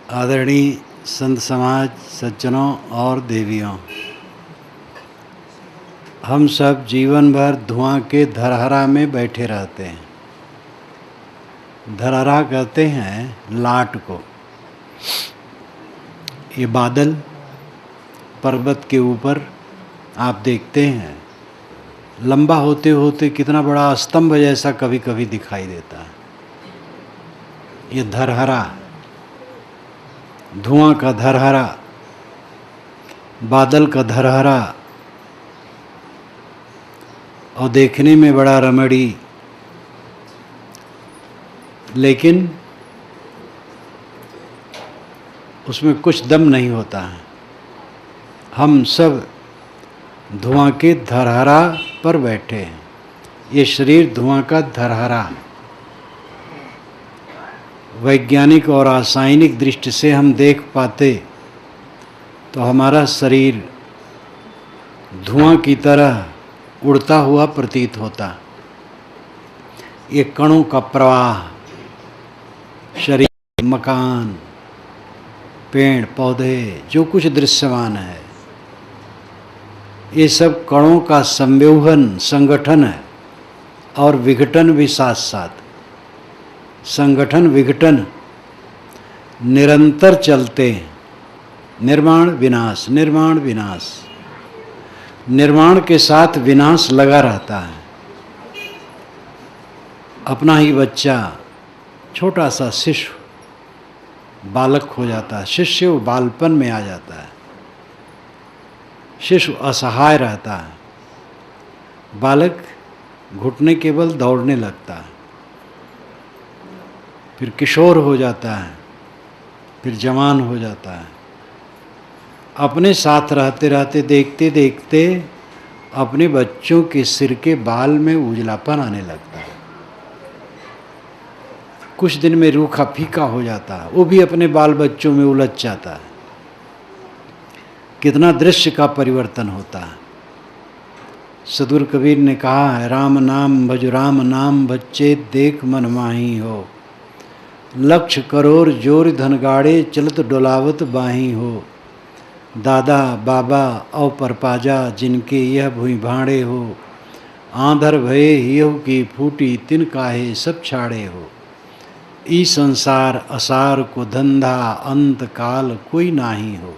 आदरणीय संत समाज, सज्जनों और देवियों, हम सब जीवन भर धुआं के धरहरा में बैठे रहते हैं। धरहरा कहते हैं लाट को। ये बादल पर्वत के ऊपर आप देखते हैं, लंबा होते होते कितना बड़ा स्तंभ जैसा कभी कभी दिखाई देता है। ये धरहरा, धुआं का धरहरा, बादल का धरहरा, और देखने में बड़ा रमणीय, लेकिन उसमें कुछ दम नहीं होता है। हम सब धुआं के धरहरा पर बैठे हैं। ये शरीर धुआं का धरहरा है। वैज्ञानिक और रासायनिक दृष्टि से हम देख पाते तो हमारा शरीर धुआं की तरह उड़ता हुआ प्रतीत होता। ये कणों का प्रवाह, शरीर, मकान, पेड़ पौधे, जो कुछ दृश्यमान है, ये सब कणों का संव्यूहन, संगठन है। और विघटन भी साथ साथ। संगठन विघटन निरंतर चलते हैं। निर्माण विनाश, निर्माण विनाश, निर्माण के साथ विनाश लगा रहता है। अपना ही बच्चा, छोटा सा शिशु बालक हो जाता है। शिशु बालपन में आ जाता है। शिशु असहाय रहता है। बालक घुटने के बल दौड़ने लगता है। फिर किशोर हो जाता है, फिर जवान हो जाता है। अपने साथ रहते रहते, देखते देखते अपने बच्चों के सिर के बाल में उजलापन आने लगता है। कुछ दिन में रूखा फीका हो जाता है। वो भी अपने बाल बच्चों में उलझ जाता है। कितना दृश्य का परिवर्तन होता है। सदगुरु कबीर ने कहा है, राम नाम भज, राम नाम बच्चे देख मन माही हो। लक्ष करोड़ जोर धन गाड़े, चलत डोलावत बाही हो। दादा बाबा औ परपाजा, जिनके यह भुई भाड़े हो। आंधर भये हियहु की फूटी, तिन काहे सब छाड़े हो। ई संसार असार को धंधा, अंत काल कोई नाही हो।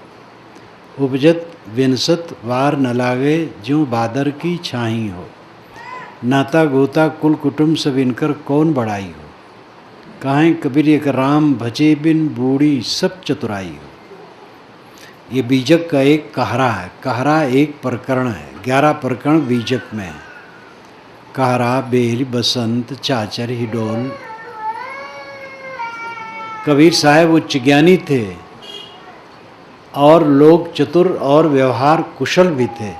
उपजत विनसत वार न लागे, ज्यों बादर की छाही हो। नाता गोता कुल कुटुंब सब इनकर कौन बड़ाई हो। काहें कबीर एक राम भजे बिन, बूढ़ी सब चतुराई हो। ये बीजक का एक कहरा है। कहरा एक प्रकरण है। 11 प्रकरण बीजक में है। कहरा, बेल, बसंत, चाचर, हिडोल। कबीर साहब उच्च ज्ञानी थे और लोक चतुर और व्यवहार कुशल भी थे।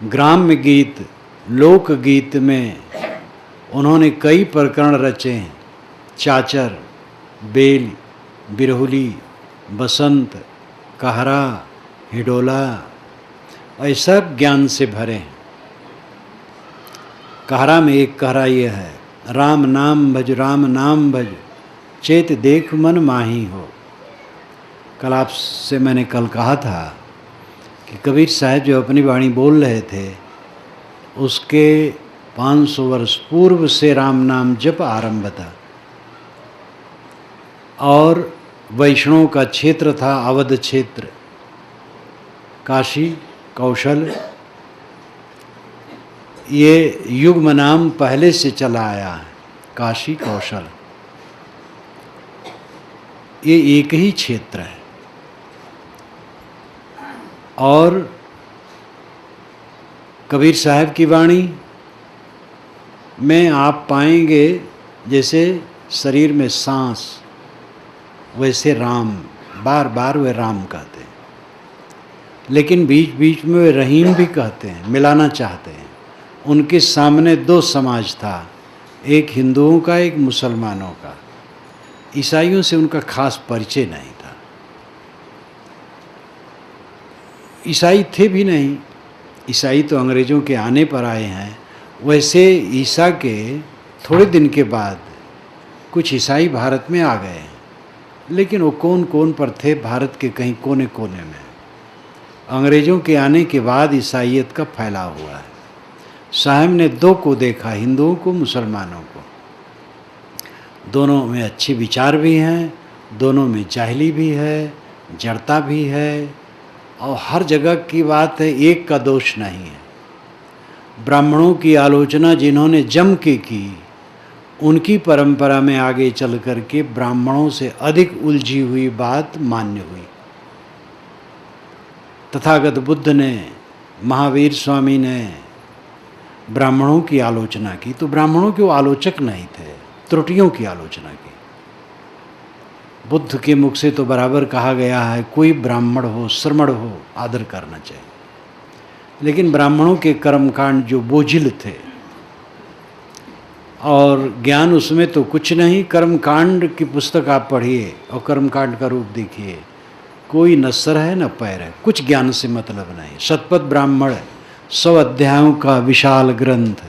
ग्राम्य गीत, लोक गीत में उन्होंने कई प्रकरण रचे हैं। चाचर, बेल, बिरहुली, बसंत, कहरा, हिडोला, और सब ज्ञान से भरे हैं। कहरा में एक कहरा यह है, राम नाम भज, राम नाम भज, चेत देख मन माही हो। कल आपसे मैंने कल कहा था कि कबीर साहब जो अपनी वाणी बोल रहे थे, उसके 500 वर्ष पूर्व से राम नाम जप आरंभ था। और वैष्णव का क्षेत्र था अवध क्षेत्र, काशी, कौशल। ये युग्म नाम पहले से चला आया है, काशी, कौशल। ये एक ही क्षेत्र है। और कबीर साहब की वाणी में आप पाएंगे जैसे शरीर में सांस, वैसे राम, बार बार वे राम कहते हैं। लेकिन बीच बीच में वे रहीम भी कहते हैं, मिलाना चाहते हैं। उनके सामने 2 समाज था, एक हिंदुओं का, एक मुसलमानों का। ईसाइयों से उनका खास परिचय नहीं था। ईसाई थे भी नहीं। ईसाई तो अंग्रेज़ों के आने पर आए हैं। वैसे ईसा के थोड़े दिन के बाद कुछ ईसाई भारत में आ गए हैं। लेकिन वो कौन कौन पर थे, भारत के कहीं कोने कोने में। अंग्रेज़ों के आने के बाद ईसाइयत का फैलाव हुआ है। साहब ने दो को देखा, हिंदुओं को, मुसलमानों को। दोनों में अच्छे विचार भी हैं, दोनों में जाहिली भी है, जड़ता भी है, और हर जगह की बात है, एक का दोष नहीं है। ब्राह्मणों की आलोचना जिन्होंने जम के की, उनकी परंपरा में आगे चल कर के ब्राह्मणों से अधिक उलझी हुई बात मान्य हुई। तथागत बुद्ध ने, महावीर स्वामी ने ब्राह्मणों की आलोचना की, तो ब्राह्मणों के वो आलोचक नहीं थे, त्रुटियों की आलोचना की। बुद्ध के मुख से तो बराबर कहा गया है, कोई ब्राह्मण हो, श्रमण हो, आदर करना चाहिए। लेकिन ब्राह्मणों के कर्मकांड जो बोझिल थे, और ज्ञान उसमें तो कुछ नहीं। कर्मकांड की पुस्तक आप पढ़िए और कर्मकांड का रूप देखिए, कोई न सर है न पैर है, कुछ ज्ञान से मतलब नहीं। शतपथ ब्राह्मण 100 अध्यायों का विशाल ग्रंथ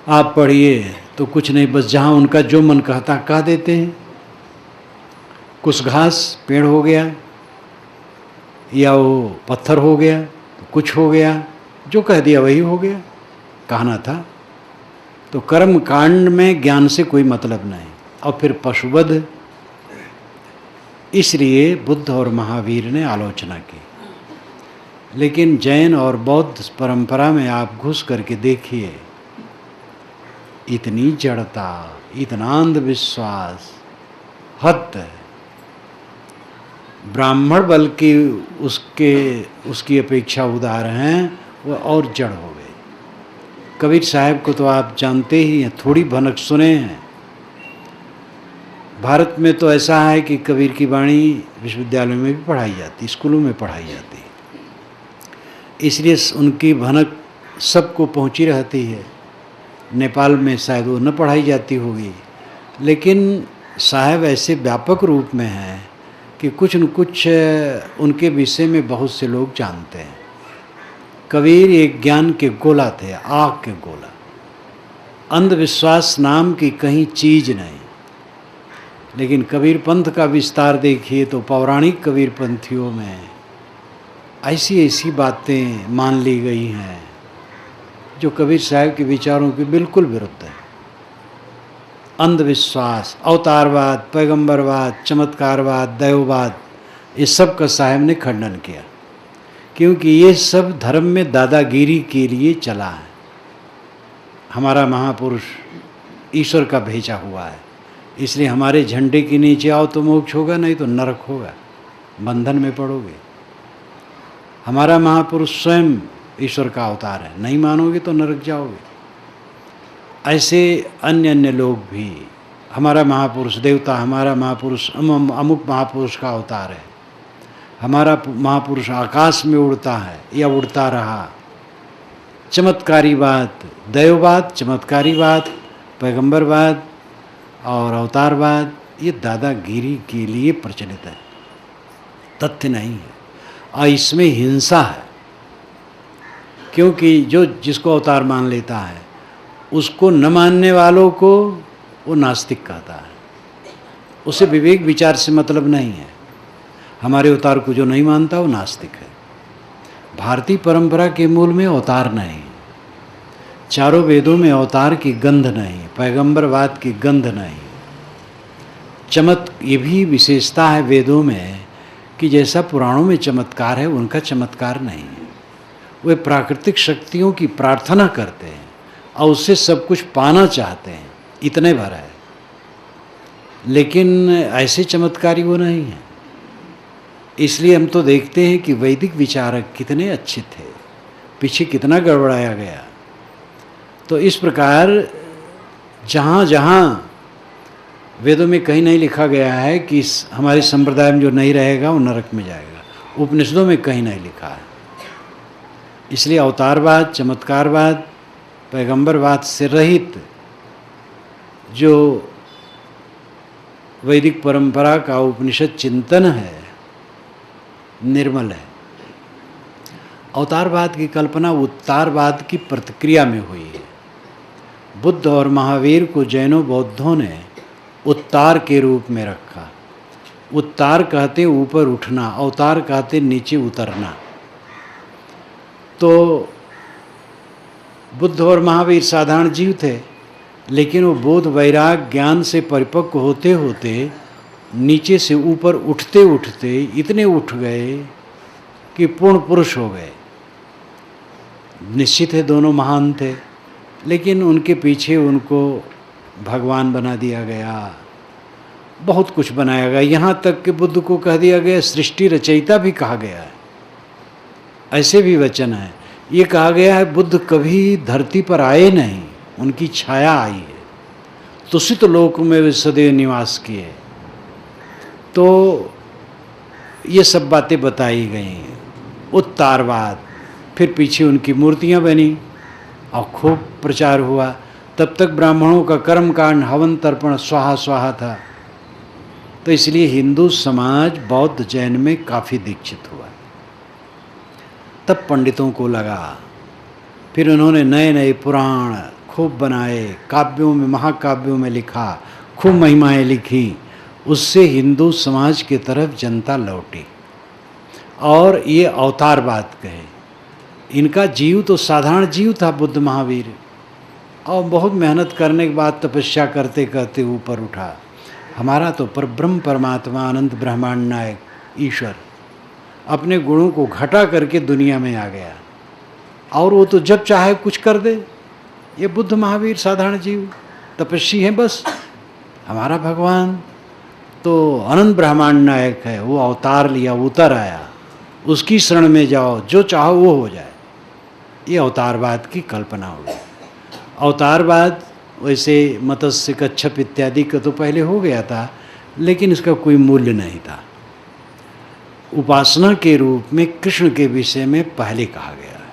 आप पढ़िए तो कुछ नहीं, बस जहाँ उनका जो मन कहता कह देते हैं। कुछ घास पेड़ हो गया, या वो पत्थर हो गया, तो कुछ हो गया, जो कह दिया वही हो गया, कहना था। तो कर्म कांड में ज्ञान से कोई मतलब नहीं। और फिर पशुवध, इसलिए बुद्ध और महावीर ने आलोचना की। लेकिन जैन और बौद्ध परंपरा में आप घुस करके देखिए, इतनी जड़ता, इतना अंधविश्वास, हद है। ब्राह्मण बल्कि उसकी अपेक्षा उदार हैं, वह और जड़ हो गए। कबीर साहब को तो आप जानते ही हैं, थोड़ी भनक सुने हैं। भारत में तो ऐसा है कि कबीर की वाणी विश्वविद्यालयों में भी पढ़ाई जाती, स्कूलों में पढ़ाई जाती, इसलिए उनकी भनक सबको पहुंची रहती है। नेपाल में शायद वो न पढ़ाई जाती होगी, लेकिन साहब ऐसे व्यापक रूप में हैं कि कुछ न कुछ उनके विषय में बहुत से लोग जानते हैं। कबीर एक ज्ञान के गोला थे, आग के गोला। अंधविश्वास नाम की कहीं चीज नहीं। लेकिन कबीर पंथ का विस्तार देखिए तो पौराणिक कबीर पंथियों में ऐसी ऐसी बातें मान ली गई हैं जो कबीर साहब के विचारों के बिल्कुल विरुद्ध है। अंधविश्वास, अवतारवाद, पैगंबरवाद, चमत्कारवाद, दैववाद, इस सब का साहब ने खंडन किया, क्योंकि ये सब धर्म में दादागिरी के लिए चला है। हमारा महापुरुष ईश्वर का भेजा हुआ है, इसलिए हमारे झंडे के नीचे आओ तो मोक्ष होगा, नहीं तो नरक होगा, बंधन में पड़ोगे। हमारा महापुरुष स्वयं ईश्वर का अवतार है, नहीं मानोगे तो नरक जाओगे। ऐसे अन्य अन्य लोग भी, हमारा महापुरुष देवता, हमारा महापुरुष अमुक महापुरुष का अवतार है, हमारा महापुरुष आकाश में उड़ता है या उड़ता रहा। चमत्कारी बात, दैववाद, चमत्कारी बात, पैगंबरवाद और अवतारवाद, ये दादागिरी के लिए प्रचलित है, तथ्य नहीं है। और इसमें हिंसा है, क्योंकि जो जिसको अवतार मान लेता है उसको न मानने वालों को वो नास्तिक कहता है। उसे विवेक विचार से मतलब नहीं है। हमारे अवतार को जो नहीं मानता वो नास्तिक है। भारतीय परंपरा के मूल में अवतार नहीं, चारों वेदों में अवतार की गंध नहीं, पैगंबरवाद की गंध नहीं। ये भी विशेषता है वेदों में कि जैसा पुराणों में चमत्कार है, उनका चमत्कार नहीं है। वे प्राकृतिक शक्तियों की प्रार्थना करते हैं और उससे सब कुछ पाना चाहते हैं, इतने भर है। लेकिन ऐसे चमत्कारी वो नहीं है। इसलिए हम तो देखते हैं कि वैदिक विचारक कितने अच्छे थे, पीछे कितना गड़बड़ाया गया। तो इस प्रकार जहाँ जहाँ वेदों में कहीं नहीं लिखा गया है कि हमारे संप्रदाय में जो नहीं रहेगा वो नरक में जाएगा, उपनिषदों में कहीं नहीं लिखा है। इसलिए अवतारवाद, चमत्कारवाद, पैगंबरवाद से रहित जो वैदिक परंपरा का उपनिषद चिंतन है, निर्मल है। अवतारवाद की कल्पना उत्तारवाद की प्रतिक्रिया में हुई है। बुद्ध और महावीर को जैनों बौद्धों ने उत्तार के रूप में रखा। उत्तार कहते ऊपर उठना, अवतार कहते नीचे उतरना। तो बुद्ध और महावीर साधारण जीव थे, लेकिन वो बोध वैराग ज्ञान से परिपक्व होते होते नीचे से ऊपर उठते उठते इतने उठ गए कि पूर्ण पुरुष हो गए। निश्चित है दोनों महान थे, लेकिन उनके पीछे उनको भगवान बना दिया गया, बहुत कुछ बनाया गया। यहाँ तक कि बुद्ध को कह दिया गया सृष्टि रचयिता भी कहा गया है। ऐसे भी वचन है, ये कहा गया है बुद्ध कभी धरती पर आए नहीं, उनकी छाया आई है, तुषित लोक में वे सदैव निवास किए। तो ये सब बातें बताई गई हैं। उत्तारवाद, फिर पीछे उनकी मूर्तियाँ बनी और खूब प्रचार हुआ। तब तक ब्राह्मणों का कर्मकांड हवन तर्पण स्वाहा स्वाहा था। तो इसलिए हिंदू समाज बौद्ध जैन में काफ़ी दीक्षित हुआ। तब पंडितों को लगा, फिर उन्होंने नए नए पुराण खूब बनाए, काव्यों में महाकाव्यों में लिखा, खूब महिमाएं लिखी। उससे हिंदू समाज की तरफ जनता लौटी और ये अवतारवाद कहे। इनका जीव तो साधारण जीव था बुद्ध महावीर, और बहुत मेहनत करने के बाद तपस्या करते करते ऊपर उठा। हमारा तो परब्रह्म परमात्मा अनंत ब्रह्मांड नायक ईश्वर अपने गुणों को घटा करके दुनिया में आ गया, और वो तो जब चाहे कुछ कर दे। ये बुद्ध महावीर साधारण जीव तपस्वी हैं बस। हमारा भगवान तो अनंत ब्रह्मांड नायक है, वो अवतार लिया, उतर आया, उसकी शरण में जाओ, जो चाहो वो हो जाए। ये अवतारवाद की कल्पना होगी। अवतारवाद वैसे मत्स्य कच्छप इत्यादि का तो पहले हो गया था, लेकिन इसका कोई मूल्य नहीं था। उपासना के रूप में कृष्ण के विषय में पहले कहा गया है,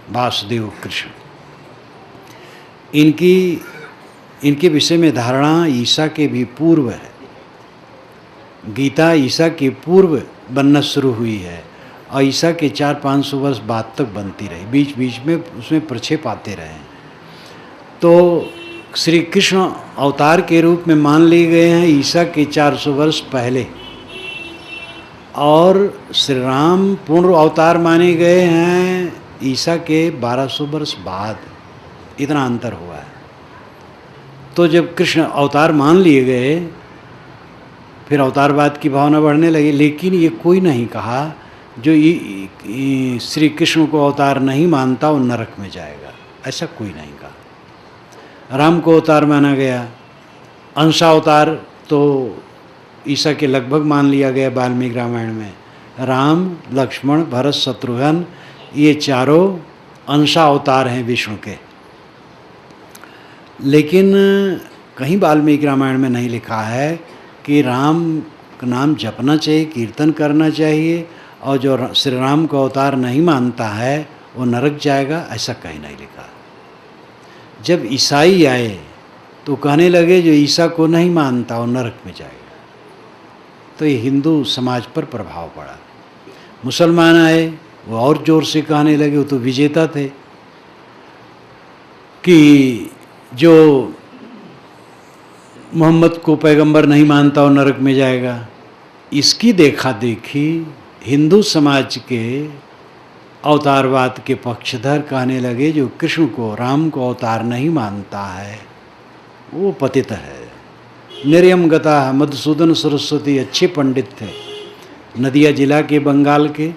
वासुदेव कृष्ण। इनके विषय में धारणा ईसा के भी पूर्व है। गीता ईसा के पूर्व बनना शुरू हुई है और ईसा के 400-500 वर्ष बाद तक बनती रही, बीच बीच में उसमें प्रक्षेप आते रहे। तो श्री कृष्ण अवतार के रूप में मान लिए गए हैं ईसा के 400 वर्ष पहले, और श्री राम पूर्ण अवतार माने गए हैं ईसा के 1200 वर्ष बाद। इतना अंतर हुआ है। तो जब कृष्ण अवतार मान लिए गए, फिर अवतारवाद की भावना बढ़ने लगी। लेकिन ये कोई नहीं कहा जो श्री कृष्ण को अवतार नहीं मानता वो नरक में जाएगा, ऐसा कोई नहीं कहा। राम को अवतार माना गया, अंशावतार तो ईसा के लगभग मान लिया गया वाल्मीकि रामायण में। राम, लक्ष्मण, भरत, शत्रुघ्न ये चारों अंशावतार हैं विष्णु के। लेकिन कहीं वाल्मीकि रामायण में नहीं लिखा है कि राम का नाम जपना चाहिए, कीर्तन करना चाहिए, और जो श्री राम को अवतार नहीं मानता है वो नरक जाएगा, ऐसा कहीं नहीं लिखा। जब ईसाई आए तो कहने लगे जो ईसा को नहीं मानता वो नरक में जाएगा। तो ये हिंदू समाज पर प्रभाव पड़ा। मुसलमान आए, वो और ज़ोर से कहने लगे, वो तो विजेता थे, कि जो मोहम्मद को पैगंबर नहीं मानता वो नरक में जाएगा। इसकी देखा देखी हिंदू समाज के अवतारवाद के पक्षधर कहने लगे जो कृष्ण को, राम को अवतार नहीं मानता है वो पतित है, निर्यम गता है। मधुसूदन सरस्वती अच्छे पंडित थे, नदिया जिला के बंगाल के,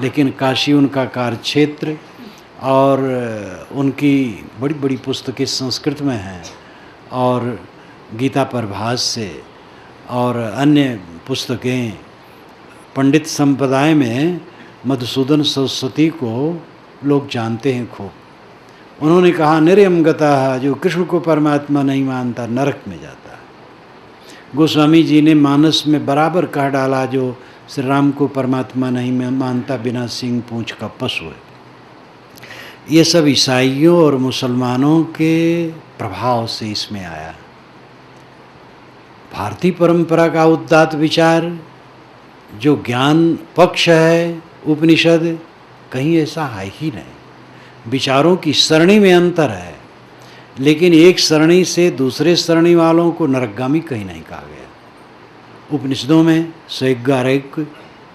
लेकिन काशी उनका कार्य क्षेत्र, और उनकी बड़ी बड़ी पुस्तकें संस्कृत में हैं, और गीता पर भाष्य और अन्य पुस्तकें। पंडित संप्रदाय में मधुसूदन सरस्वती को लोग जानते हैं खूब। उन्होंने कहा निर्यम गता है, जो कृष्ण को परमात्मा नहीं मानता नरक में जाता है। गोस्वामी जी ने मानस में बराबर कह डाला, जो श्री राम को परमात्मा नहीं मानता बिना सिंह पूंछ का पशु है। ये सब ईसाइयों और मुसलमानों के प्रभाव से इसमें आया। भारतीय परंपरा का उदात्त विचार जो ज्ञान पक्ष है उपनिषद, कहीं ऐसा है ही नहीं। विचारों की सरणी में अंतर है, लेकिन एक सरणी से दूसरे सरणी वालों को नरकगामी कहीं नहीं कहा गया। उपनिषदों में स्वयग्गारक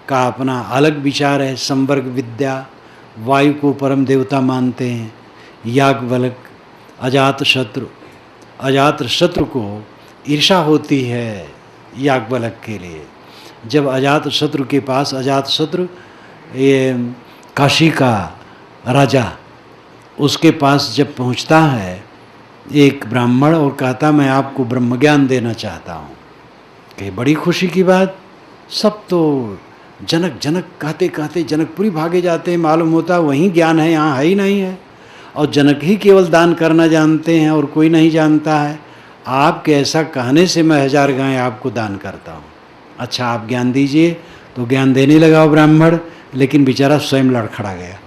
का अपना अलग विचार है। संवर्ग विद्या, वायु को परम देवता मानते हैं। याज्ञवल्क, अजातशत्रु को ईर्षा होती है याज्ञवल्क के लिए। जब अजातशत्रु के पास, अजातशत्रु ये काशी का राजा, उसके पास जब पहुंचता है एक ब्राह्मण और कहता मैं आपको ब्रह्म ज्ञान देना चाहता हूँ, कि बड़ी खुशी की बात। सब तो जनक जनक कहते कहते जनकपुरी भागे जाते हैं, मालूम होता वहीं ज्ञान है, यहाँ है ही नहीं है। और जनक ही केवल दान करना जानते हैं और कोई नहीं जानता है। आपके ऐसा कहने से मैं 1000 गायें आपको दान करता हूँ। अच्छा आप ज्ञान दीजिए। तो ज्ञान देने लगा वो ब्राह्मण, लेकिन बेचारा स्वयं लड़खड़ा गया।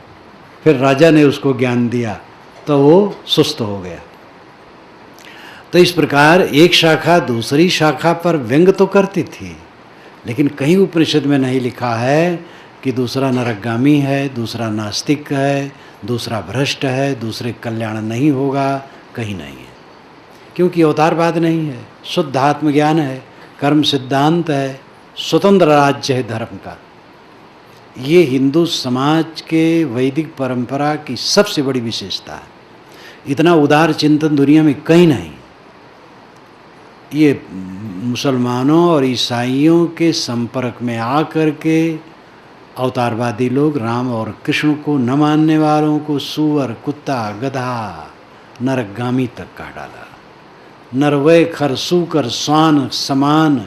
फिर राजा ने उसको ज्ञान दिया तो वो सुस्त हो गया। तो इस प्रकार एक शाखा दूसरी शाखा पर व्यंग तो करती थी, लेकिन कहीं उपनिषद में नहीं लिखा है कि दूसरा नरकगामी है, दूसरा नास्तिक है, दूसरा भ्रष्ट है, दूसरे कल्याण नहीं होगा, कहीं नहीं है। क्योंकि अवतारवाद नहीं है, शुद्ध आत्मज्ञान है, कर्म सिद्धांत है, स्वतंत्र राज्य है धर्म का। ये हिंदू समाज के वैदिक परंपरा की सबसे बड़ी विशेषता है। इतना उदार चिंतन दुनिया में कहीं नहीं। ये मुसलमानों और ईसाइयों के संपर्क में आकर के अवतारवादी लोग राम और कृष्ण को न मानने वालों को सूअर, कुत्ता, गधा, नरकगामी तक कह डाला। नरवय खर सूकर स्वान समान,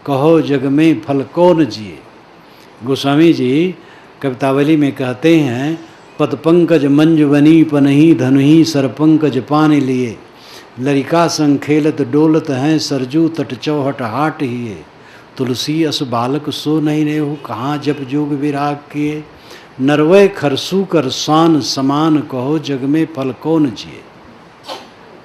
कहो जग में फल कौन जिए। गोस्वामी जी कवितावली में कहते हैं, पद पंकज मंजवनी पनही धनुही सर पंकज पाने लिए, लरिका संग खेलत डोलत हैं सरजू तट चौहट हाट हिए, तुलसी अस बालक सो नहीं रेहु कहाँ जप जोग विराग किए, नरवय खरसू कर स्वान समान कहो जग में फल कौन जिए।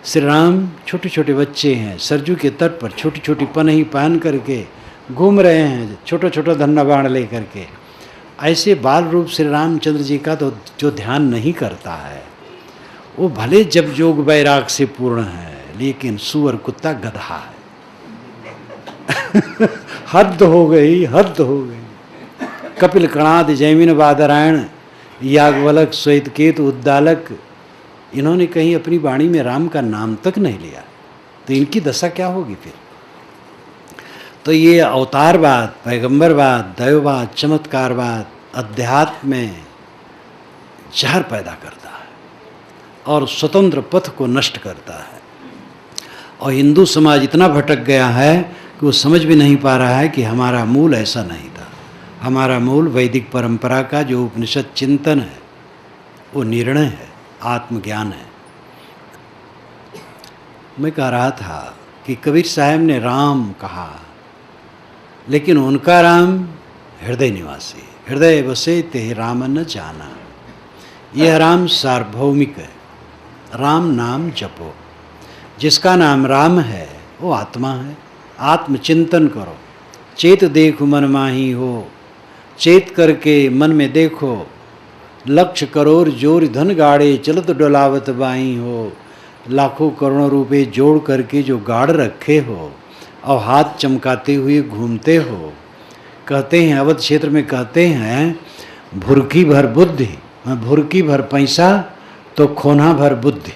श्री राम छोटे छोटे बच्चे हैं, सरजू के तट पर छोटी छोटी पनही पहन करके घूम रहे हैं, छोटा छोटा धन्ना बाण ले करके। ऐसे बाल रूप श्री रामचंद्र जी का तो जो ध्यान नहीं करता है वो भले जब जोग वैराग से पूर्ण है, लेकिन सुअर कुत्ता गधा है। हद हो गई, हद हो गई। कपिल कणाद जैमिन बादरायण याज्ञवल्क श्वेतकेतु उद्दालक, इन्होंने कहीं अपनी वाणी में राम का नाम तक नहीं लिया, तो इनकी दशा क्या होगी फिर। तो ये अवतारवाद, पैगंबरवाद, दैववाद, चमत्कारवाद अध्यात्म में जहर पैदा करता है और स्वतंत्र पथ को नष्ट करता है। और हिंदू समाज इतना भटक गया है कि वो समझ भी नहीं पा रहा है कि हमारा मूल ऐसा नहीं था। हमारा मूल वैदिक परंपरा का जो उपनिषद चिंतन है, वो निर्णय है, आत्मज्ञान है। मैं कह रहा था कि कबीर साहब ने राम कहा, लेकिन उनका राम हृदय निवासी, हृदय बसे ते राम न जाना। यह राम सार्वभौमिक है। राम नाम जपो। जिसका नाम राम है वो आत्मा है। आत्मचिंतन करो। चेत देखो मन माही हो, चेत करके मन में देखो। लक्ष्य करोड़ जोर धन गाड़े, चलत डोलावत बाई हो। लाखों करोड़ों रुपए जोड़ करके जो गाड़ रखे हो और हाथ चमकाते हुए घूमते हो। कहते हैं अवध क्षेत्र में कहते हैं, भुरकी भर बुद्धि, भुरकी भर पैसा तो खोना भर बुद्धि।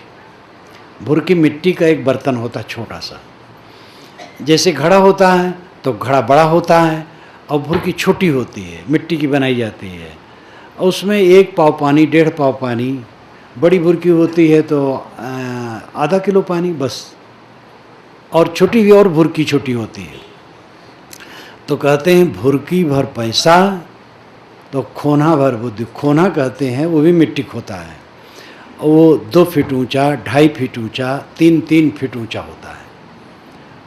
भुरकी मिट्टी का एक बर्तन होता है छोटा सा, जैसे घड़ा होता है तो घड़ा बड़ा होता है और भुरकी छोटी होती है, मिट्टी की बनाई जाती है। और उसमें 1 पाव पानी, 1.5 पाव पानी। बड़ी भुरकी होती है तो आधा किलो पानी बस। और छोटी भी और भुरकी छोटी होती है। तो कहते हैं भुरकी भर पैसा तो खोना भर बुद्धि। खोना कहते हैं वो भी मिट्टी खोता है, वो 2 फीट ऊंचा, 2.5 फीट ऊंचा, 3 फीट ऊंचा होता है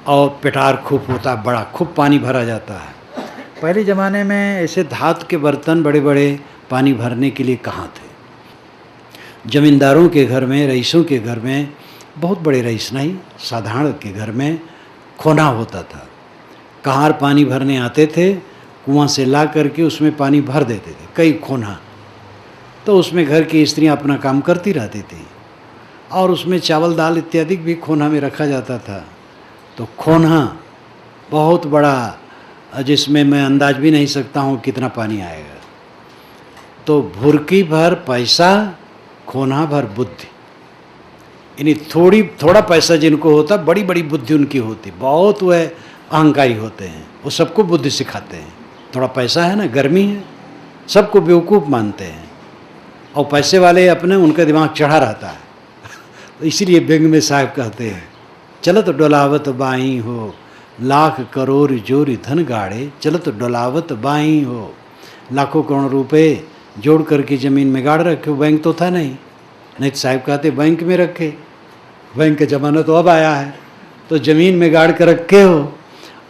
और पेटार खूब होता है, बड़ा खूब पानी भरा जाता है। पहले ज़माने में ऐसे धातु के बर्तन बड़े बड़े पानी भरने के लिए कहाँ थे। जमींदारों के घर में, रईसों के घर में, बहुत बड़े रईस नहीं, साधारण के घर में खोना होता था। कहार पानी भरने आते थे, कुआं से ला करके उसमें पानी भर देते थे, कई खोना। तो उसमें घर की स्त्रियां अपना काम करती रहती थी और उसमें चावल दाल इत्यादि भी खोना में रखा जाता था। तो खोना बहुत बड़ा जिसमें मैं अंदाज भी नहीं सकता हूँ कितना पानी आएगा। तो भुरकी भर पैसा, खोना भर बुद्धि। यानी थोड़ा पैसा जिनको होता, बड़ी बड़ी बुद्धि उनकी होती, बहुत वह अहंकारी होते हैं, वो सबको बुद्धि सिखाते हैं। थोड़ा पैसा है ना, गर्मी है, सबको बेवकूफ़ मानते हैं, और पैसे वाले अपने, उनका दिमाग चढ़ा रहता है। तो इसीलिए व्यंग में साहब कहते हैं, चलत डोलावत बाई हो, लाख करोड़ जोरी धन गाड़े, चलत डोलावत बाई हो। लाखों करोड़ रुपए जोड़ करके ज़मीन में गाड़ रखे हो। बैंक तो था नहीं, नहीं तो साहब कहते बैंक में रखे। बैंक का ज़माना तो अब आया है, तो ज़मीन में गाड़ कर रखे हो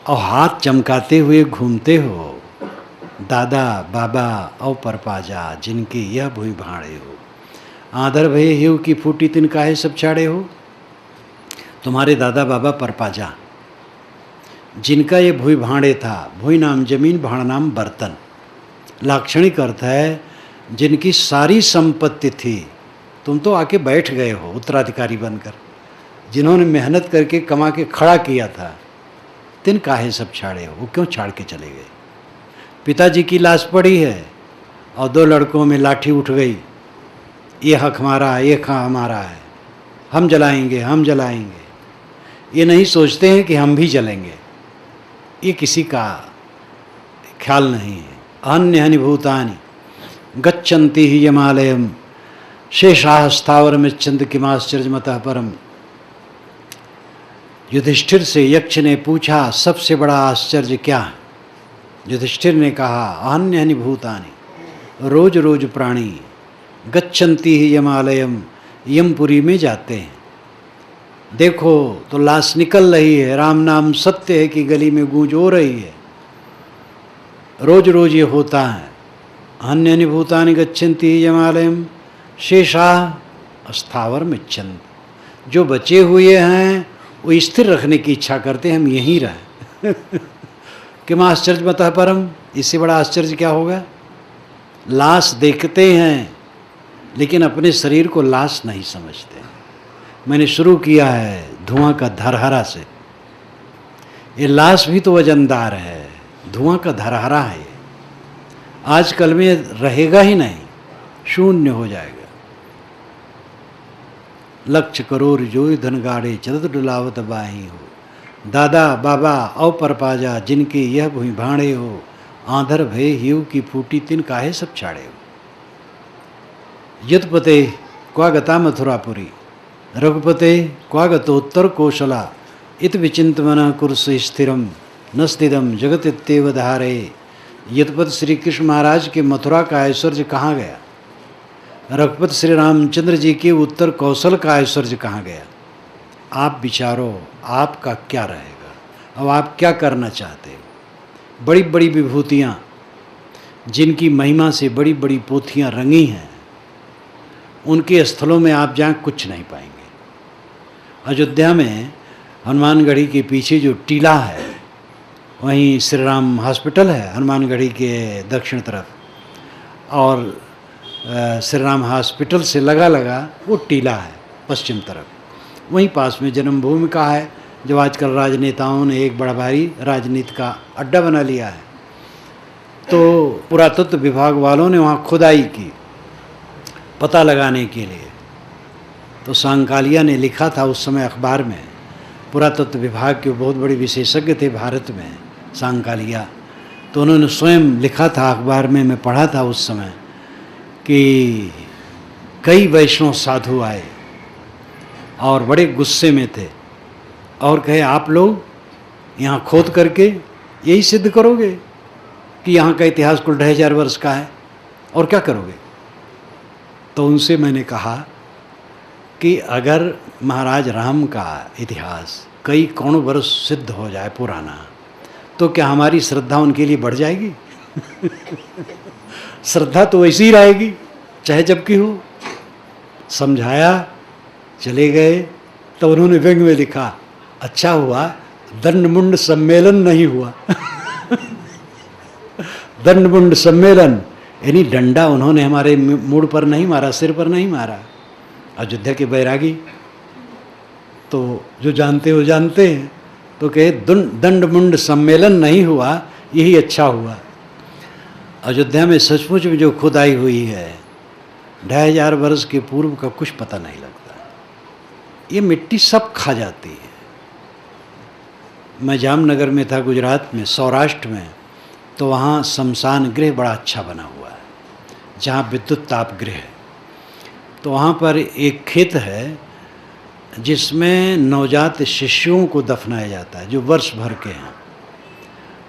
और हाथ चमकाते हुए घूमते हो। दादा बाबा औ परपाजा, जिनके यह भूई भाड़े हो। आदर भय हेव की फूटी तिन काहे सब छाड़े हो। तुम्हारे दादा बाबा परपाजा, जिनका ये भूई भाड़े था, भूई नाम जमीन, भाड़ नाम बर्तन। लाक्षणिक अर्थ है जिनकी सारी संपत्ति थी, तुम तो आके बैठ गए हो उत्तराधिकारी बनकर। जिन्होंने मेहनत करके कमा के खड़ा किया था, तिन काहे सब छाड़े हो, वो क्यों छाड़ के चले गए। पिताजी की लाश पड़ी है और दो लड़कों में लाठी उठ गई, ये हक हमारा है, ये खा हमारा है, हम जलाएंगे हम जलाएंगे। ये नहीं सोचते हैं कि हम भी जलेंगे, ये किसी का ख्याल नहीं है। अन्य भूतानि गच्छन्ति ही यमालयम, शेषाः स्थावरमिच्छन्ति किमाश्चर्यमतः परम। युधिष्ठिर से यक्ष ने पूछा, सबसे बड़ा आश्चर्य क्या है। युधिष्ठिर ने कहा, अन्य भूतानि, रोज रोज प्राणी, गच्छन्ति ही यमालयम, यमपुरी में जाते हैं। देखो तो लाश निकल रही है, राम नाम सत्य है कि गली में गूंज हो रही है। रोज रोज ये होता है। अन्य भूतानि गच्छन्ति ही यमालयम, शेषाः स्थावर मिच्छन्ति, जो बचे हुए हैं वो स्थिर रखने की इच्छा करते हैं, हम यहीं रहें। किम आश्चर्य मतः परम, इससे बड़ा आश्चर्य क्या होगा। लाश देखते हैं लेकिन अपने शरीर को लाश नहीं समझते। मैंने शुरू किया है धुआं का धरहरा से। ये लाश भी तो वजनदार है, धुआं का धरहरा है। आजकल में रहेगा ही नहीं, शून्य हो जाएगा। लक्ष्य करोड़ जोई धन गाड़े, चलत डुलावत बाही हो। दादा बाबा औ परपाजा, जिनके यह भूमि भाड़े हो। आंधर भय हिव की फूटी तिन काहे सब छाड़े हो। यदपते क्वा गता मथुरापुरी, रघुपते क्वा गतोत्तर कौशला, इत विचिंतमन कुरुस स्थिरम, न स्थितम जगत इत्येव धारे। यदपत श्री कृष्ण महाराज के मथुरा का ऐश्वर्य कहाँ गया। रघुपत श्री रामचंद्र जी के उत्तर कौशल का ऐश्वर्य कहाँ गया। आप विचारो, आपका क्या रहेगा, अब आप क्या करना चाहते हो। बड़ी बड़ी विभूतियाँ, जिनकी महिमा से बड़ी बड़ी पोथियाँ रंगी हैं, उनके स्थलों में आप जाएं कुछ नहीं पाएंगे। अयोध्या में हनुमानगढ़ी के पीछे जो टीला है, वहीं श्री राम हॉस्पिटल है हनुमानगढ़ी के दक्षिण तरफ, और श्री राम हॉस्पिटल से लगा वो टीला है पश्चिम तरफ। वहीं पास में जन्मभूमि का है, जो आजकल राजनेताओं ने एक बड़ा भारी राजनीति का अड्डा बना लिया है। तो पुरातत्व विभाग वालों ने वहाँ खुदाई की पता लगाने के लिए। तो सांकालिया ने लिखा था उस समय अखबार में, पुरातत्व विभाग के बहुत बड़े विशेषज्ञ थे भारत में सांकालिया। तो उन्होंने स्वयं लिखा था अखबार में, मैं पढ़ा था उस समय, कि कई वैष्णव साधु आए और बड़े गुस्से में थे और कहे, आप लोग यहाँ खोद करके यही सिद्ध करोगे कि यहाँ का इतिहास कुल 2500 वर्ष का है, और क्या करोगे। तो उनसे मैंने कहा कि अगर महाराज राम का इतिहास कई करोड़ वर्ष सिद्ध हो जाए पुराना, तो क्या हमारी श्रद्धा उनके लिए बढ़ जाएगी। श्रद्धा तो वैसी ही रहेगी चाहे जब की हो। समझाया, चले गए। तो उन्होंने व्यंग में लिखा, अच्छा हुआ दंड मुंड सम्मेलन नहीं हुआ। दंड मुंड सम्मेलन यानी डंडा उन्होंने हमारे मूड पर नहीं मारा, सिर पर नहीं मारा। अयोध्या के बैरागी तो जो जानते हो जानते हैं। तो कहे दंड मुंड सम्मेलन नहीं हुआ, यही अच्छा हुआ। अयोध्या में सचमुच में जो खुदाई हुई है 2500 वर्ष के पूर्व का कुछ पता नहीं लगता। ये मिट्टी सब खा जाती है। मैं जामनगर में था, गुजरात में, सौराष्ट्र में, तो वहाँ शमशान गृह बड़ा अच्छा बना हुआ है, जहाँ विद्युत ताप गृह है। तो वहाँ पर एक खेत है जिसमें नवजात शिशुओं को दफनाया जाता है जो वर्ष भर के हैं।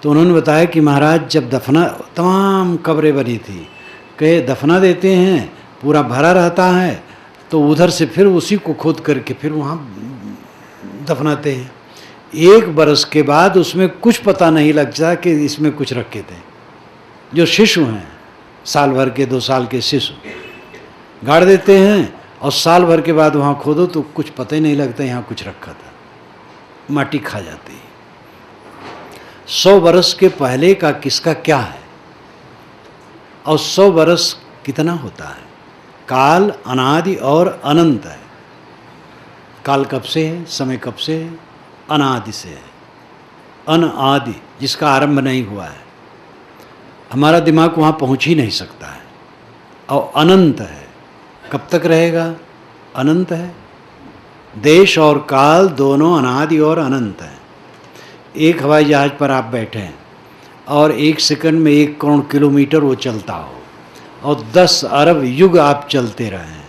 तो उन्होंने बताया कि महाराज जब दफना, तमाम कब्रें बनी थी, कहे दफना देते हैं, पूरा भरा रहता है, तो उधर से फिर उसी को खोद करके फिर वहाँ दफनाते हैं। 1 बरस के बाद उसमें कुछ पता नहीं लगता कि इसमें कुछ रखे थे। जो शिशु हैं, साल भर के 2 साल के शिशु, गाड़ देते हैं और साल भर के बाद वहाँ खोदो तो कुछ पता ही नहीं लगता यहाँ कुछ रखा था, माटी खा जाती है। 100 बरस के पहले का किसका क्या है, और 100 बरस कितना होता है। काल अनादि और अनंत है। काल कब से है, समय कब से है, अनादि से है। अनादि जिसका आरंभ नहीं हुआ है, हमारा दिमाग वहाँ पहुँच ही नहीं सकता है। और अनंत है, कब तक रहेगा, अनंत है। देश और काल दोनों अनादि और अनंत है। एक हवाई जहाज़ पर आप बैठे हैं और 1 सेकंड में 1 करोड़ किलोमीटर वो चलता हो और 10 अरब युग आप चलते रहें,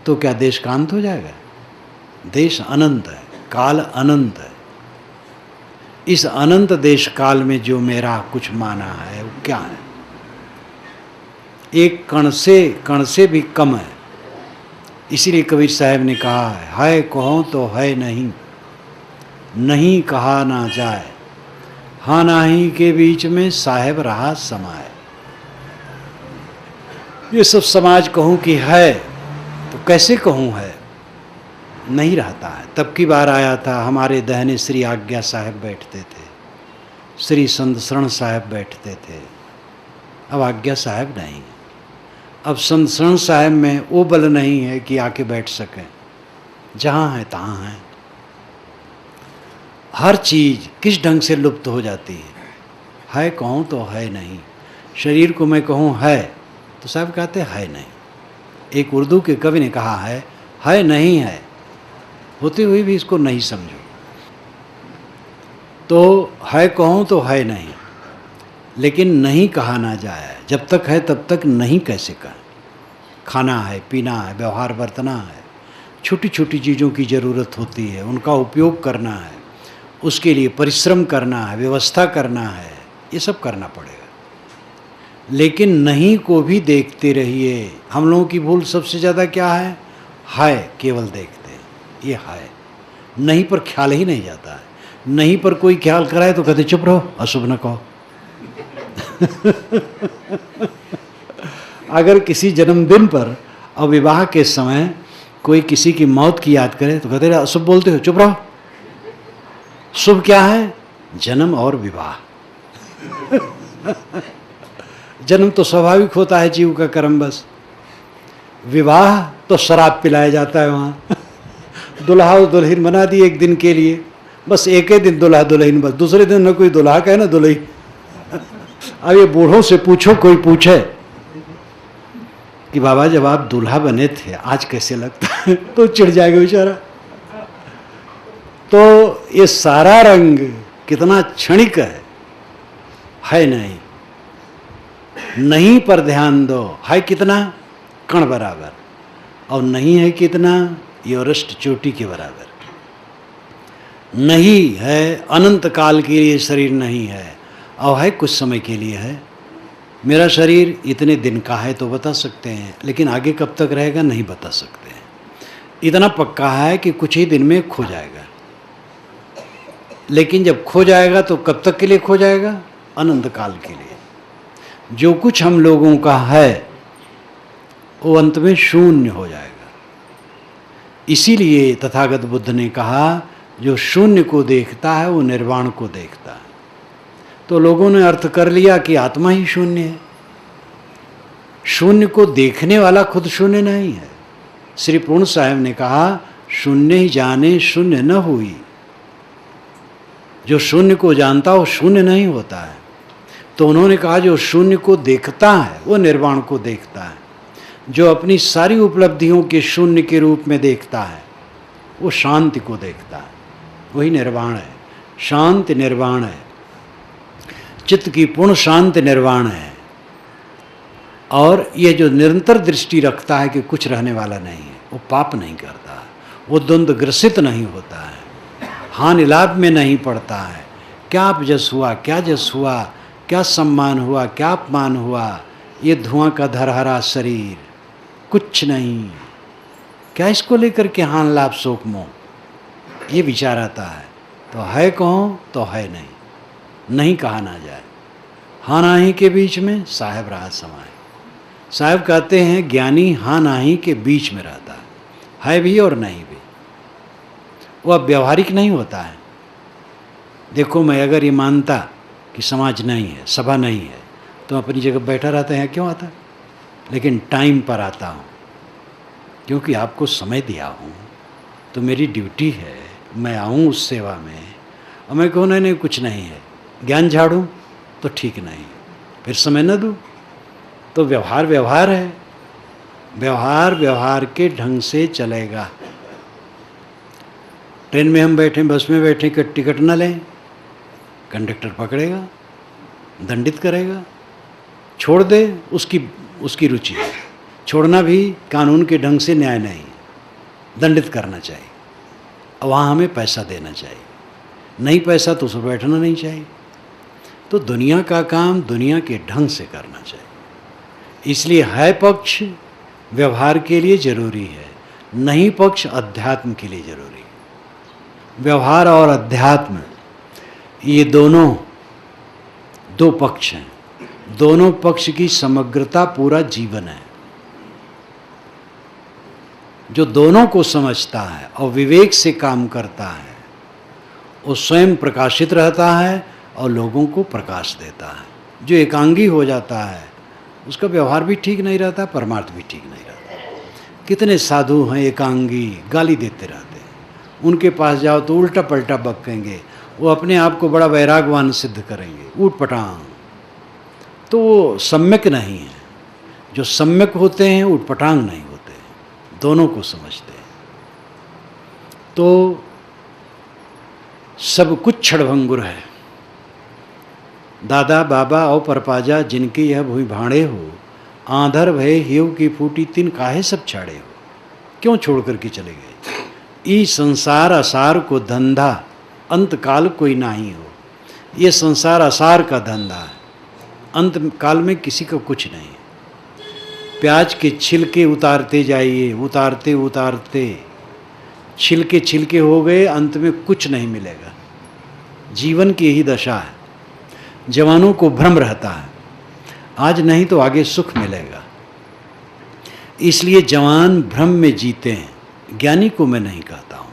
तो क्या देश का अंत हो जाएगा? देश अनंत है, काल अनंत है। इस अनंत देश काल में जो मेरा कुछ माना है वो क्या है? एक कण से भी कम है। इसीलिए कबीर साहब ने कहा है कहो तो है नहीं, नहीं कहा ना जाए, हाँ नाही के बीच में साहेब रहा समाए। ये सब समाज कहूँ कि है तो कैसे कहूँ है, नहीं रहता है। तब की बार आया था, हमारे दहने श्री आज्ञा साहब बैठते थे, श्री संत शरण साहब बैठते थे। अब आज्ञा साहब नहीं, अब संत शरण साहब में वो बल नहीं है कि आके बैठ सकें। जहाँ है तहाँ है। हर चीज़ किस ढंग से लुप्त हो जाती है कहूँ तो है नहीं। शरीर को मैं कहूँ है तो साहब कहते है नहीं। एक उर्दू के कवि ने कहा है नहीं है, होते हुए भी इसको नहीं समझो। तो है कहूँ तो है नहीं, लेकिन नहीं कहा ना जाए। जब तक है तब तक नहीं कैसे कहें। खाना है, पीना है, व्यवहार बरतना है, छोटी छोटी चीज़ों की ज़रूरत होती है, उनका उपयोग करना है, उसके लिए परिश्रम करना है, व्यवस्था करना है, ये सब करना पड़ेगा। लेकिन नहीं को भी देखते रहिए। हम लोगों की भूल सबसे ज़्यादा क्या है केवल देखते हैं, ये है, नहीं पर ख्याल ही नहीं जाता है। नहीं पर कोई ख्याल कराए तो कहते चुप रहो, अशुभ न कहो। अगर किसी जन्मदिन पर और विवाह के समय कोई किसी की मौत की याद करे तो कहते अशुभ बोलते हो, चुप रहो। शुभ क्या है? जन्म और विवाह। जन्म तो स्वाभाविक होता है, जीव का कर्म बस। विवाह तो शराब पिलाया जाता है वहाँ। दुल्हा और दुल्हन बना दी एक दिन के लिए, बस एक ही दिन दुल्हा दुल्हन, बस दूसरे दिन न कोई दुल्हा कहे ना दुल्ही। अब ये बूढ़ों से पूछो, कोई पूछे कि बाबा जब आप दूल्हा बने थे आज कैसे लगता है, तो चिढ़ जाएगा बेचारा। तो ये सारा रंग कितना क्षणिक है नहीं। नहीं पर ध्यान दो, है कितना? कण बराबर। और नहीं है कितना? एवरेस्ट चोटी के बराबर। नहीं है अनंत काल के लिए शरीर नहीं है, और है कुछ समय के लिए है। मेरा शरीर इतने दिन का है तो बता सकते हैं, लेकिन आगे कब तक रहेगा नहीं बता सकते हैं। इतना पक्का है कि कुछ ही दिन में खो जाएगा। लेकिन जब खो जाएगा तो कब तक के लिए खो जाएगा? अनंत काल के लिए। जो कुछ हम लोगों का है वो अंत में शून्य हो जाएगा। इसीलिए तथागत बुद्ध ने कहा जो शून्य को देखता है वो निर्वाण को देखता है। तो लोगों ने अर्थ कर लिया कि आत्मा ही शून्य है। शून्य को देखने वाला खुद शून्य नहीं है। श्री पूर्ण साहब ने कहा शून्य ही जाने शून्य न हुई। जो शून्य को जानता हो शून्य नहीं होता है। तो उन्होंने कहा जो शून्य को देखता है वो निर्वाण को देखता है, जो अपनी सारी उपलब्धियों के शून्य के रूप में देखता है वो शांति को देखता है, वही निर्वाण है। शांति निर्वाण है, चित्त की पूर्ण शांति निर्वाण है। और ये जो निरंतर दृष्टि रखता है कि कुछ रहने वाला नहीं है, वो पाप नहीं करता है, वो द्वंद्व ग्रसित नहीं होता है, हानि लाभ में नहीं पड़ता है। क्या अपजस हुआ, क्या जस हुआ, क्या सम्मान हुआ, क्या अपमान हुआ, ये धुआं का धरहरा शरीर, कुछ नहीं। क्या इसको लेकर के हानि लाभ शोक मोह, ये विचार आता है। तो है कहो तो है नहीं, नहीं कहा ना जाए। हाँ नाही के बीच में साहेब रहा समाए। साहब कहते हैं ज्ञानी हाँ नाही के बीच में रहता है भी और नहीं भी। वो अब व्यवहारिक नहीं होता है। देखो मैं अगर ये मानता कि समाज नहीं है, सभा नहीं है, तो अपनी जगह बैठा रहता है, क्यों आता? लेकिन टाइम पर आता हूँ क्योंकि आपको समय दिया हूँ, तो मेरी ड्यूटी है, मैं आऊँ उस सेवा में। और मैं कहूँ नहीं कुछ नहीं है, ज्ञान झाड़ूँ तो ठीक नहीं, फिर समय न दूँ, तो व्यवहार व्यवहार है। व्यवहार व्यवहार के ढंग से चलेगा। ट्रेन में हम बैठे, बस में बैठे, टिकट न लें, कंडक्टर पकड़ेगा, दंडित करेगा। छोड़ दे, उसकी रुचि है। छोड़ना भी कानून के ढंग से न्याय नहीं, दंडित करना चाहिए। और वहाँ हमें पैसा देना चाहिए, नहीं पैसा तो उसमें बैठना नहीं चाहिए। तो दुनिया का काम दुनिया के ढंग से करना चाहिए। इसलिए है पक्ष व्यवहार के लिए जरूरी है, नहीं पक्ष अध्यात्म के लिए जरूरी है। व्यवहार और अध्यात्म ये दोनों दो पक्ष हैं। दोनों पक्ष की समग्रता पूरा जीवन है। जो दोनों को समझता है और विवेक से काम करता है, वो स्वयं प्रकाशित रहता है और लोगों को प्रकाश देता है। जो एकांगी हो जाता है उसका व्यवहार भी ठीक नहीं रहता, परमार्थ भी ठीक नहीं रहता। कितने साधु हैं एकांगी, गाली देते रहते हैं। उनके पास जाओ तो उल्टा पलटा बकेंगे, वो अपने आप को बड़ा वैरागवान सिद्ध करेंगे, ऊट पटांग। तो वो सम्यक नहीं है। जो सम्यक होते हैं ऊट पटांग नहीं होते, दोनों को समझते हैं। तो सब कुछ क्षणभंगुर है। दादा बाबा और परपाजा जिनके यह भूमि भाड़े हो, आंधर भय हेव की फूटी तिन काहे सब छाड़े हो। क्यों छोड़ करके चले गए? ई संसार असार को धंधा अंत काल कोई नहीं हो। ये संसार असार का धंधा है, अंत काल में किसी का कुछ नहीं है। प्याज के छिलके उतारते जाइए, उतारते उतारते छिलके छिलके हो गए, अंत में कुछ नहीं मिलेगा। जीवन की यही दशा है। जवानों को भ्रम रहता है, आज नहीं तो आगे सुख मिलेगा, इसलिए जवान भ्रम में जीते हैं। ज्ञानी को मैं नहीं कहता हूँ।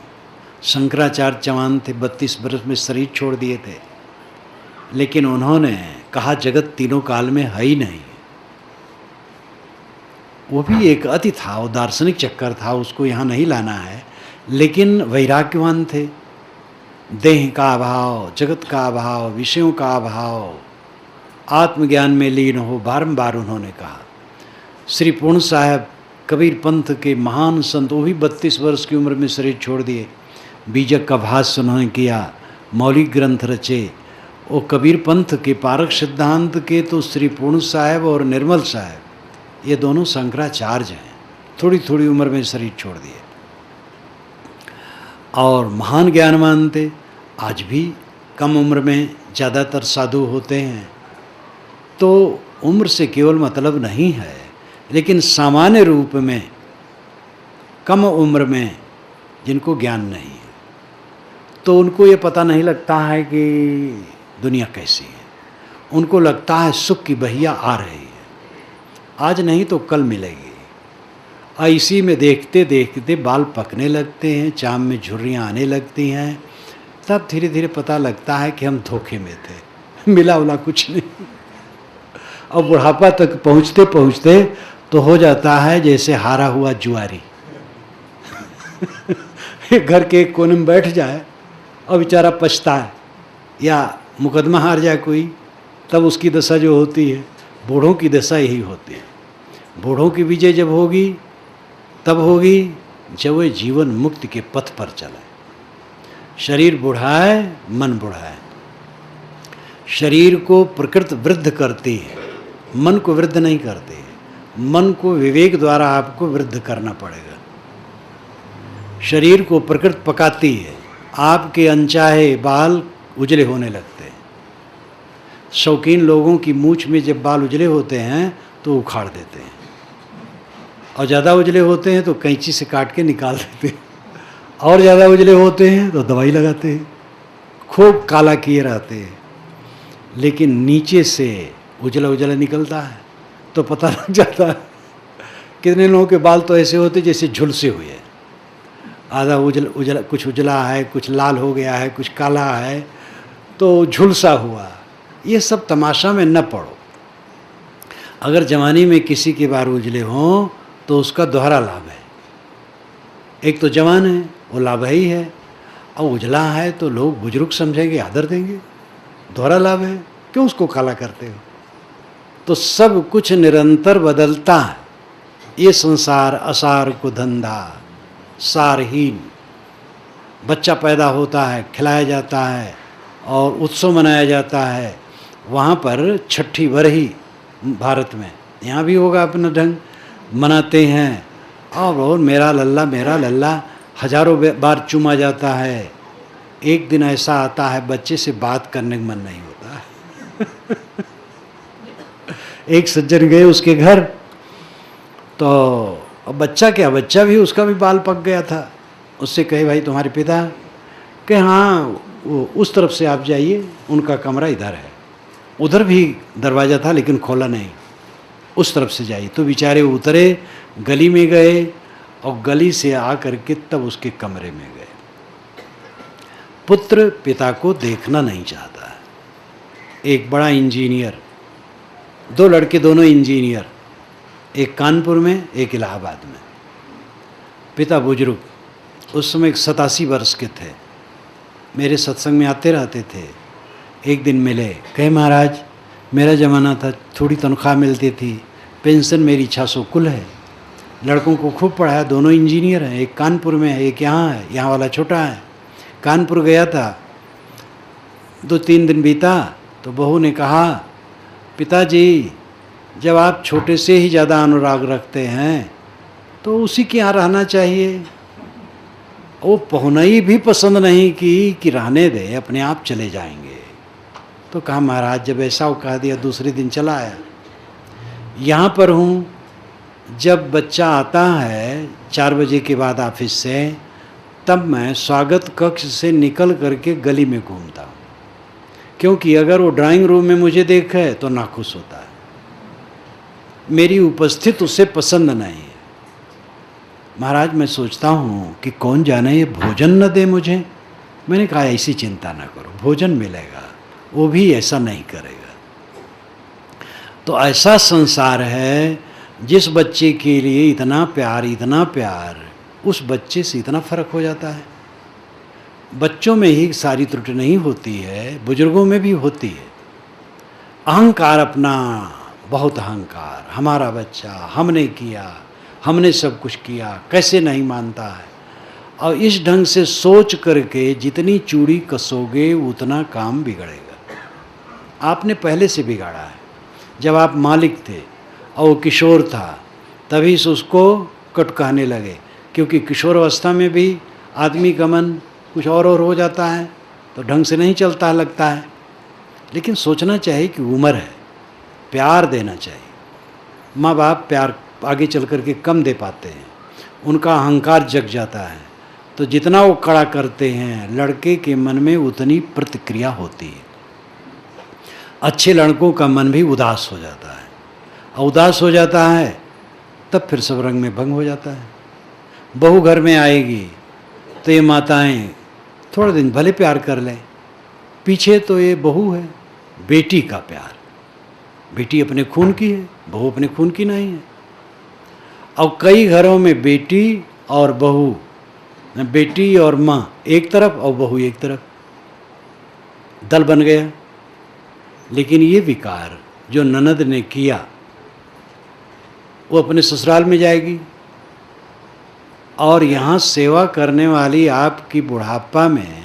शंकराचार्य जवान थे, 32 वर्ष में शरीर छोड़ दिए थे, लेकिन उन्होंने कहा जगत तीनों काल में है ही नहीं। वो भी एक अति था, वो दार्शनिक चक्कर था, उसको यहाँ नहीं लाना है, लेकिन वैराग्यवान थे। देह का अभाव, जगत का अभाव, विषयों का अभाव, आत्मज्ञान में लीन हो, बारंबार उन्होंने कहा। श्री पूर्ण साहब कबीर पंथ के महान संत, वो भी 32 वर्ष की उम्र में शरीर छोड़ दिए। बीजक का भाष्य उन्होंने किया, मौलिक ग्रंथ रचे। वो कबीर पंथ के पारक सिद्धांत के तो श्री पूर्ण साहब और निर्मल साहब ये दोनों शंकराचार्य हैं। थोड़ी थोड़ी उम्र में शरीर छोड़ दिए और महान ज्ञानवान थे। आज भी कम उम्र में ज़्यादातर साधु होते हैं। तो उम्र से केवल मतलब नहीं है, लेकिन सामान्य रूप में कम उम्र में जिनको ज्ञान नहीं है, तो उनको ये पता नहीं लगता है कि दुनिया कैसी है। उनको लगता है सुख की बहिया आ रही है, आज नहीं तो कल मिलेगी। इसी में देखते देखते बाल पकने लगते हैं, चाम में झुर्रियाँ आने लगती हैं। तब धीरे धीरे पता लगता है कि हम धोखे में थे, मिला उला कुछ नहीं। और बुढ़ापा तक पहुँचते पहुँचते तो हो जाता है जैसे हारा हुआ जुआरी घर के एक कोने में बैठ जाए और बेचारा पछताए, या मुकदमा हार जाए कोई, तब उसकी दशा जो होती है, बूढ़ों की दशा यही होती है। बूढ़ों की विजय जब होगी तब होगी जब वे जीवन मुक्ति के पथ पर चले। शरीर बुढ़ाए, मन बुढ़ाए। शरीर को प्रकृति वृद्ध करती है, मन को वृद्ध नहीं करती है। मन को विवेक द्वारा आपको वृद्ध करना पड़ेगा। शरीर को प्रकृति पकाती है, आपके अनचाहे बाल उजले होने लगते हैं। शौकीन लोगों की मूछ में जब बाल उजले होते हैं तो उखाड़ देते हैं, और ज़्यादा उजले होते हैं तो कैंची से काट के निकाल देते हैं, और ज़्यादा उजले होते हैं तो दवाई लगाते हैं, खूब काला किए रहते हैं। लेकिन नीचे से उजला उजला निकलता है तो पता लग जाता है। कितने लोगों के बाल तो ऐसे होते जैसे झुलसे हुए हैं, आधा उजला, कुछ उजला है, कुछ लाल हो गया है, कुछ काला है, तो झुलसा हुआ। ये सब तमाशा में न पड़ो। अगर जवानी में किसी के बाल उजले हों तो उसका दोहरा लाभ है। एक तो जवान है, वो लाभ ही है, और उजला है तो लोग बुजुर्ग समझेंगे, आदर देंगे, दोहरा लाभ है। क्यों उसको काला करते हो? तो सब कुछ निरंतर बदलता है। ये संसार असार को धंधा, सारहीन। बच्चा पैदा होता है, खिलाया जाता है और उत्सव मनाया जाता है। वहाँ पर छठी बरही भारत में, यहाँ भी होगा अपना ढंग, मनाते हैं। और मेरा लल्ला हजारों बार चूमा जाता है। एक दिन ऐसा आता है बच्चे से बात करने का मन नहीं होता है। एक सज्जन गए उसके घर, तो अब बच्चा क्या, बच्चा भी, उसका भी बाल पक गया था। उससे कहे भाई तुम्हारे पिता? कि हाँ वो उस तरफ से आप जाइए, उनका कमरा इधर है। उधर भी दरवाज़ा था लेकिन खोला नहीं, उस तरफ से जाइए। तो बेचारे उतरे, गली में गए और गली से आ करके तब उसके कमरे में गए। पुत्र पिता को देखना नहीं चाहता है। एक बड़ा इंजीनियर, दो लड़के दोनों इंजीनियर, एक कानपुर में एक इलाहाबाद में। पिता बुजुर्ग, उस समय 87 वर्ष के थे, मेरे सत्संग में आते रहते थे। एक दिन मिले, कहे महाराज मेरा ज़माना था, थोड़ी तनख्वाह मिलती थी, पेंशन मेरी 600 कुल है, लड़कों को खूब पढ़ाया, दोनों इंजीनियर हैं, एक कानपुर में है, एक यहाँ है, यहाँ वाला छोटा है। कानपुर गया था, 2-3 दिन बीता तो बहू ने कहा, पिताजी जब आप छोटे से ही ज़्यादा अनुराग रखते हैं तो उसी के यहाँ रहना चाहिए। वो पहुनई भी पसंद नहीं की कि रहने दे, अपने आप चले जाएंगे। तो कहा महाराज जब ऐसा वो कह दिया, दूसरे दिन चला आया। यहाँ पर हूँ, जब बच्चा आता है 4 बजे के बाद ऑफिस से, तब मैं स्वागत कक्ष से निकल करके गली में घूमता हूँ, क्योंकि अगर वो ड्राइंग रूम में मुझे देखे तो नाखुश होता है। मेरी उपस्थित उसे पसंद नहीं है। महाराज मैं सोचता हूँ कि कौन जाने ये भोजन न दे मुझे। मैंने कहा ऐसी चिंता ना करो, भोजन मिलेगा, वो भी ऐसा नहीं करेगा। तो ऐसा संसार है, जिस बच्चे के लिए इतना प्यार, उस बच्चे से इतना फर्क हो जाता है। बच्चों में ही सारी त्रुटि नहीं होती है, बुजुर्गों में भी होती है। अहंकार, अपना बहुत अहंकार, हमारा बच्चा, हमने किया, हमने सब कुछ किया, कैसे नहीं मानता है। और इस ढंग से सोच करके जितनी चूड़ी कसोगे उतना काम बिगड़ेगा। आपने पहले से बिगाड़ा है। जब आप मालिक थे और वो किशोर था, तभी से उसको कट कहने लगे, क्योंकि किशोर अवस्था में भी आदमी का मन कुछ और हो जाता है, तो ढंग से नहीं चलता लगता है। लेकिन सोचना चाहिए कि उम्र है, प्यार देना चाहिए। माँ बाप प्यार आगे चल कर के कम दे पाते हैं, उनका अहंकार जग जाता है, तो जितना वो कड़ा करते हैं लड़के के मन में उतनी प्रतिक्रिया होती है। अच्छे लड़कों का मन भी उदास हो जाता है, और उदास हो जाता है तब फिर सब रंग में भंग हो जाता है। बहू घर में आएगी तो ये माताएं थोड़े दिन भले प्यार कर लें, पीछे तो ये बहू है, बेटी का प्यार। बेटी अपने खून की है, बहू अपने खून की नहीं है। और कई घरों में बेटी और बहू, बेटी और माँ एक तरफ और बहू एक तरफ, दल बन गया। लेकिन ये विकार जो ननद ने किया वो अपने ससुराल में जाएगी और यहाँ सेवा करने वाली आपकी बुढ़ापा में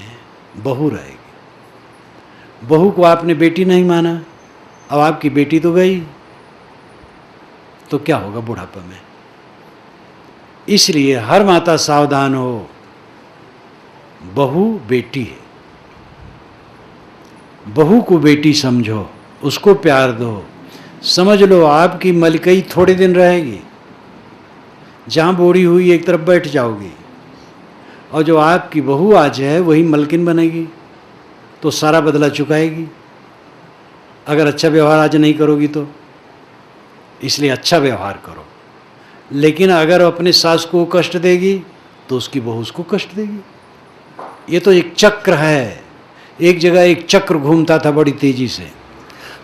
बहू रहेगी। बहू को आपने बेटी नहीं माना, अब आपकी बेटी तो गई, तो क्या होगा बुढ़ापा में। इसलिए हर माता सावधान हो, बहू बेटी है, बहू को बेटी समझो, उसको प्यार दो। समझ लो आपकी मलकई थोड़े दिन रहेगी, जहाँ बूढ़ी हुई एक तरफ बैठ जाओगी, और जो आपकी बहू आज है वही मलकिन बनेगी, तो सारा बदला चुकाएगी अगर अच्छा व्यवहार आज नहीं करोगी तो। इसलिए अच्छा व्यवहार करो। लेकिन अगर अपने सास को कष्ट देगी तो उसकी बहू उसको कष्ट देगी। ये तो एक चक्र है, एक जगह एक चक्र घूमता था बड़ी तेजी से,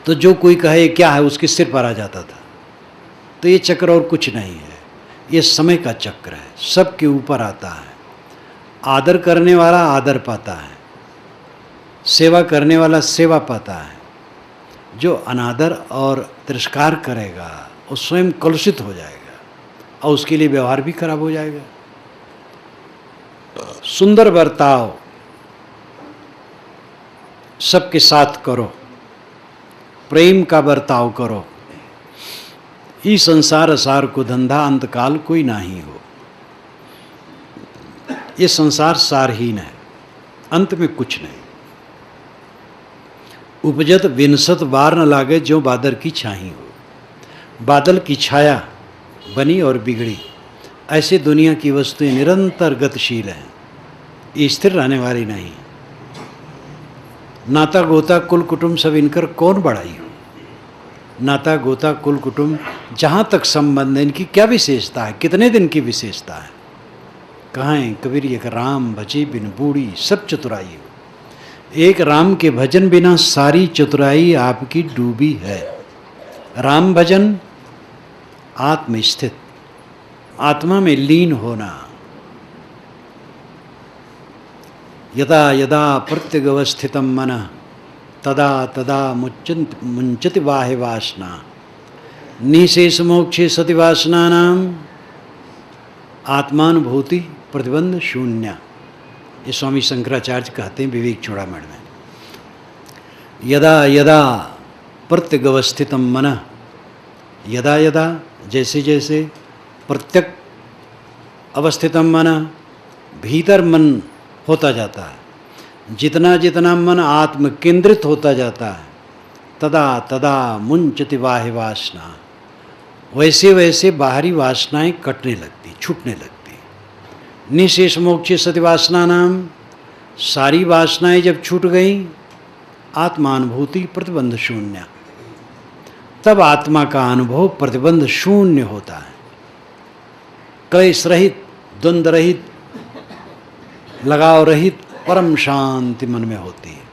तो जो कोई कहे क्या है उसके सिर पर आ जाता था। तो ये चक्र और कुछ नहीं है, ये समय का चक्र है, सबके ऊपर आता है। आदर करने वाला आदर पाता है, सेवा करने वाला सेवा पाता है। जो अनादर और तिरस्कार करेगा वो स्वयं कलुषित हो जाएगा और उसके लिए व्यवहार भी खराब हो जाएगा। सुंदर बर्ताव सबके साथ करो, प्रेम का बर्ताव करो। ई संसार असार को धंधा, अंतकाल कोई नाही हो। ये संसार सारहीन है, अंत में कुछ नहीं। उपजत विनसत बार न लागे, जो बादल की छाई हो। बादल की छाया बनी और बिगड़ी, ऐसे दुनिया की वस्तुएं निरंतर गतिशील हैं, ये स्थिर रहने वाली नहीं। नाता गोता कुल कुटुंब सब इनकर कौन बढ़ाई हो। नाता गोता कुल कुटुंब जहाँ तक संबंध है, इनकी क्या विशेषता है, कितने दिन की विशेषता है। कहाँ है कबीर, एक राम भजे बिन बूढ़ी सब चतुराई हो। एक राम के भजन बिना सारी चतुराई आपकी डूबी है। राम भजन आत्मस्थित, आत्मा में लीन होना। यदा यदा प्रत्यगवस्थितम मनः तदा तदा मुंचति वाहे वासना। निशेष मोक्षे सति वासनानाम आत्मानुभूति प्रतिबंध शून्य। ये स्वामी शंकराचार्य कहते हैं विवेक चूड़ामणि में। यदा यदा प्रत्यगवस्थितम मनः, यदा यदा जैसे जैसे, प्रत्यक अवस्थितम मनः भीतर मन होता जाता है, जितना जितना मन आत्म केंद्रित होता जाता है, तदा तदा मुंचति बाह्य वासना, वैसे वैसे बाहरी वासनाएं कटने लगती, छूटने लगती। निशेष मोक्षे सति वासना नाम, सारी वासनाएं जब छूट गई, आत्मानुभूति प्रतिबंध शून्य, तब आत्मा का अनुभव प्रतिबंध शून्य होता है। क्लेश रहित, द्वंद्व रहित, लगाव रहित परम शांति मन में होती है।